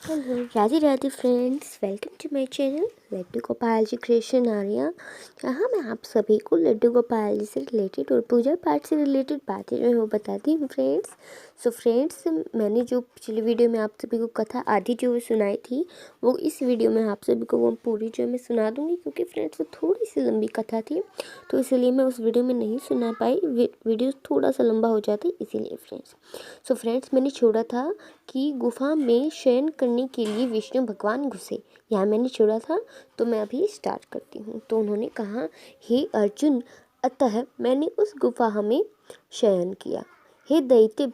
Hello, Radhe Radhe friends, welcome to my channel Laddu Gopal ji creation Arya. जहाँ मैं आप सभी को लड्डू गोपाल जी से रिलेटेड और पूजा पाठ से रिलेटेड बातें जो है वो बताती हूँ फ्रेंड्स। सो फ्रेंड्स, मैंने जो पिछली वीडियो में आप सभी को कथा आधी जो सुनाई थी वो इस वीडियो में आप सभी को वो पूरी जो मैं सुना दूँगी, क्योंकि फ्रेंड्स वो थोड़ी सी लंबी कथा थी तो इसलिए मैं उस वीडियो में नहीं सुना पाई। वीडियो थोड़ा सा लंबा हो जाता है इसीलिए फ्रेंड्स। सो फ्रेंड्स, मैंने छोड़ा था कि गुफा में शयन करने के लिए विष्णु भगवान घुसे, यहाँ मैंने छोड़ा था। तो मैं अभी स्टार्ट करती हूँ। तो उन्होंने कहा, हे अर्जुन, अतः मैंने उस गुफा में शयन किया। हे दैत्य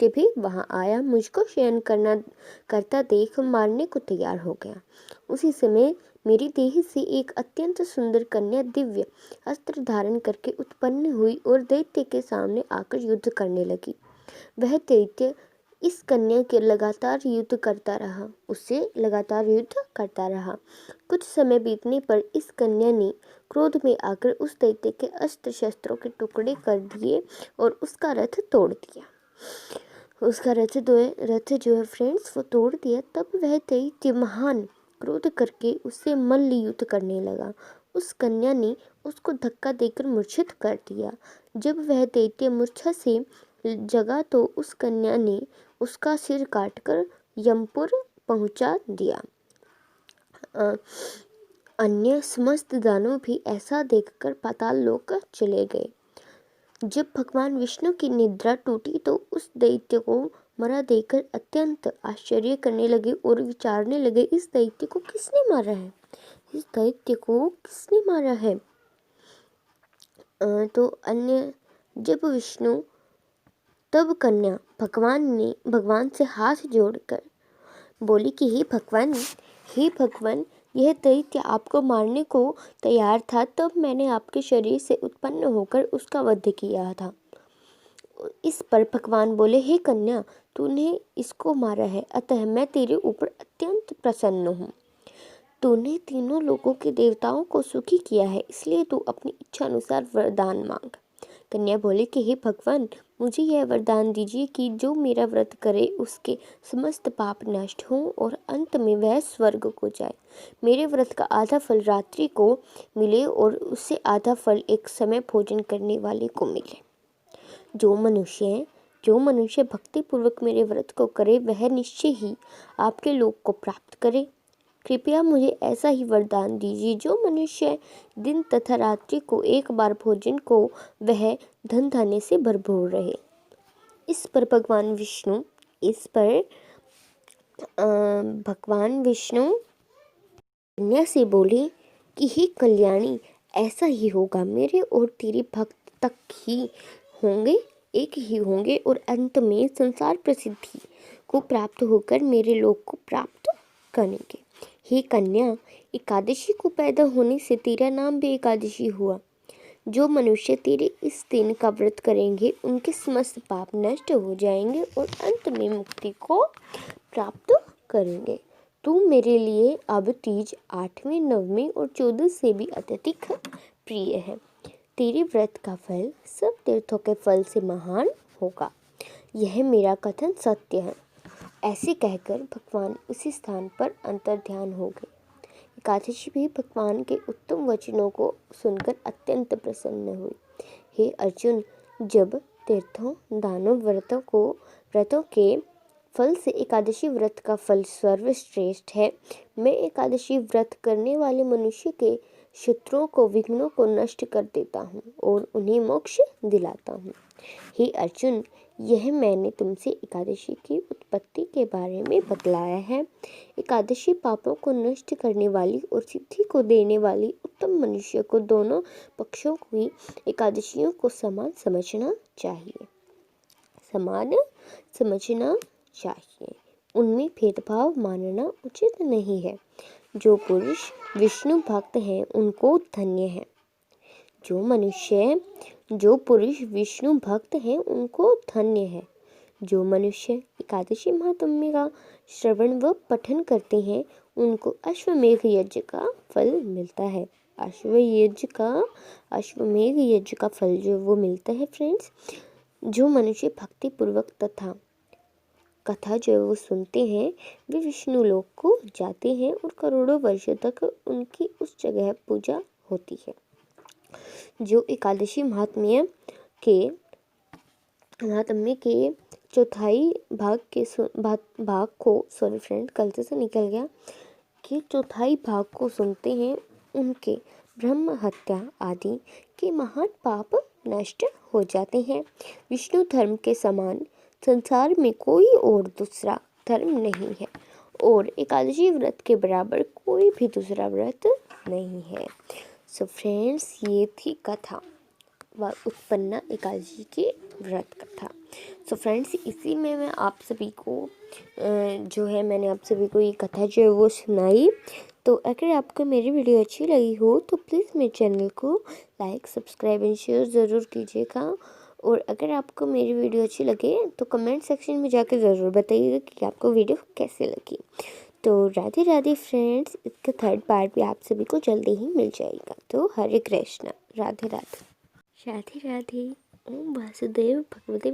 भी वहाँ आया, मुझको शयन करता देख मारने को तैयार हो गया। उसी समय मेरी देह से एक अत्यंत सुंदर कन्या दिव्य अस्त्र धारण करके उत्पन्न हुई और दैत्य के सामने आकर युद्ध करने लगी। वह दैत्य इस कन्या के उससे लगातार युद्ध करता रहा। कुछ समय बीतने पर इस कन्या ने क्रोध में आकर उस दैत्य के अस्त्र शस्त्रों के टुकड़े कर दिए और उसका रथ तोड़ दिया। उसका रथ जो है फ्रेंड्स वो तोड़ दिया। तब वह दैत्य महान क्रोध करके उससे मल्ल युद्ध करने लगा। उस कन्या ने उसको धक्का देकर मूर्छित कर दिया। जब वह दैत्य मूर्छा से जगा तो उस कन्या ने उसका सिर काटकर यमपुर पहुंचा दिया। अन्य समस्त दानव भी ऐसा देखकर पाताल लोक चले गए। जब भगवान विष्णु की निद्रा टूटी तो उस दैत्य को मरा देखकर अत्यंत आश्चर्य करने लगे और विचारने लगे, इस दैत्य को किसने मारा है, इस दैत्य को किसने मारा है। तो अन्य जब विष्णु तब कन्या भगवान से हाथ जोड़कर बोली कि हे भगवान, यह दैत्य आपको मारने को तैयार था, तब मैंने आपके शरीर से उत्पन्न होकर उसका वध किया था। इस पर भगवान बोले, हे कन्या, तूने इसको मारा है, अतः मैं तेरे ऊपर अत्यंत प्रसन्न हूँ। तूने तीनों लोगों के देवताओं को सुखी किया है, इसलिए तू अपनी इच्छा अनुसार वरदान मांग। कन्या बोले कि हे भगवान, मुझे यह वरदान दीजिए कि जो मेरा व्रत करे उसके समस्त पाप नष्ट हों और अंत में वह स्वर्ग को जाए। मेरे व्रत का आधा फल रात्रि को मिले और उससे आधा फल एक समय भोजन करने वाले को मिले। जो मनुष्य भक्ति पूर्वक मेरे व्रत को करे वह निश्चय ही आपके लोक को प्राप्त करे। कृपया मुझे ऐसा ही वरदान दीजिए, जो मनुष्य दिन तथा रात्रि को एक बार भोजन को वह धन धान्य से भरपूर रहे। इस पर भगवान विष्णु कन्या से बोले कि हे कल्याणी, ऐसा ही होगा। मेरे और तेरे भक्त तक ही होंगे, एक ही होंगे और अंत में संसार प्रसिद्धि को प्राप्त होकर मेरे लोक को प्राप्त करेंगे। हे कन्या, एकादशी को पैदा होने से तेरा नाम भी एकादशी हुआ। जो मनुष्य तेरे इस दिन का व्रत करेंगे उनके समस्त पाप नष्ट हो जाएंगे और अंत में मुक्ति को प्राप्त करेंगे। तू मेरे लिए अब तीज, 8वें, 9वें और 14 से भी अत्यधिक प्रिय है। तेरे व्रत का फल सब तीर्थों के फल से महान होगा। यह मेरा कथन सत्य है। ऐसे कहकर भगवान उसी स्थान पर अंतर्ध्यान हो गए। एकादशी भी भगवान के उत्तम वचनों को सुनकर अत्यंत प्रसन्न हुई। हे अर्जुन, जब तीर्थों, दानों, व्रतों के फल से एकादशी व्रत का फल सर्वश्रेष्ठ है, मैं एकादशी व्रत करने वाले मनुष्य के शत्रुओं को, विघ्नों को नष्ट कर देता हूँ और उन्हें मोक्ष दिलाता हूँ। हे अर्जुन, यह मैंने तुमसे एकादशी की उत्पत्ति के बारे में बतलाया है। एकादशी पापों को नष्ट करने वाली और सिद्धि को देने वाली उत्तम मनुष्य को दोनों पक्षों की एकादशियों को समान समझना चाहिए। उनमें भेदभाव मानना उचित नहीं है। जो पुरुष विष्णु भक्त हैं उनको धन्य है। जो पुरुष विष्णु भक्त हैं उनको धन्य है। जो मनुष्य एकादशी महात्म्य का श्रवण व पठन करते हैं उनको अश्वमेघ यज्ञ का फल मिलता है। अश्वमेघ यज्ञ का फल जो वो मिलता है फ्रेंड्स। जो मनुष्य भक्ति पूर्वक तथा कथा जो है वो सुनते हैं वे विष्णु लोक को जाते हैं और करोड़ों वर्षों तक उनकी उस जगह पूजा होती है। जो एकादशी महात्म्य के चौथाई भाग को सॉरी फ्रेंड गलती से निकल गया कि चौथाई भाग को सुनते हैं उनके ब्रह्म हत्या आदि के महान पाप नष्ट हो जाते हैं। विष्णु धर्म के समान संसार में कोई और दूसरा धर्म नहीं है और एकादशी व्रत के बराबर कोई भी दूसरा व्रत नहीं है। सो फ्रेंड्स, ये थी कथा व उत्पन्ना एकादशी की व्रत कथा। सो फ्रेंड्स, इसी में मैं आप सभी को मैंने आप सभी को ये कथा जो है वो सुनाई। तो अगर आपको मेरी वीडियो अच्छी लगी हो तो प्लीज़ मेरे चैनल को लाइक, सब्सक्राइब एंड शेयर ज़रूर कीजिएगा। और अगर आपको मेरी वीडियो अच्छी लगे तो कमेंट सेक्शन में जाकर ज़रूर बताइएगा कि आपको वीडियो कैसे लगी। तो राधे राधे फ्रेंड्स, इसका थर्ड पार्ट भी आप सभी को जल्दी ही मिल जाएगा। तो हरे कृष्णा, राधे राधे, राधे राधे। ओम वासुदेव भगवते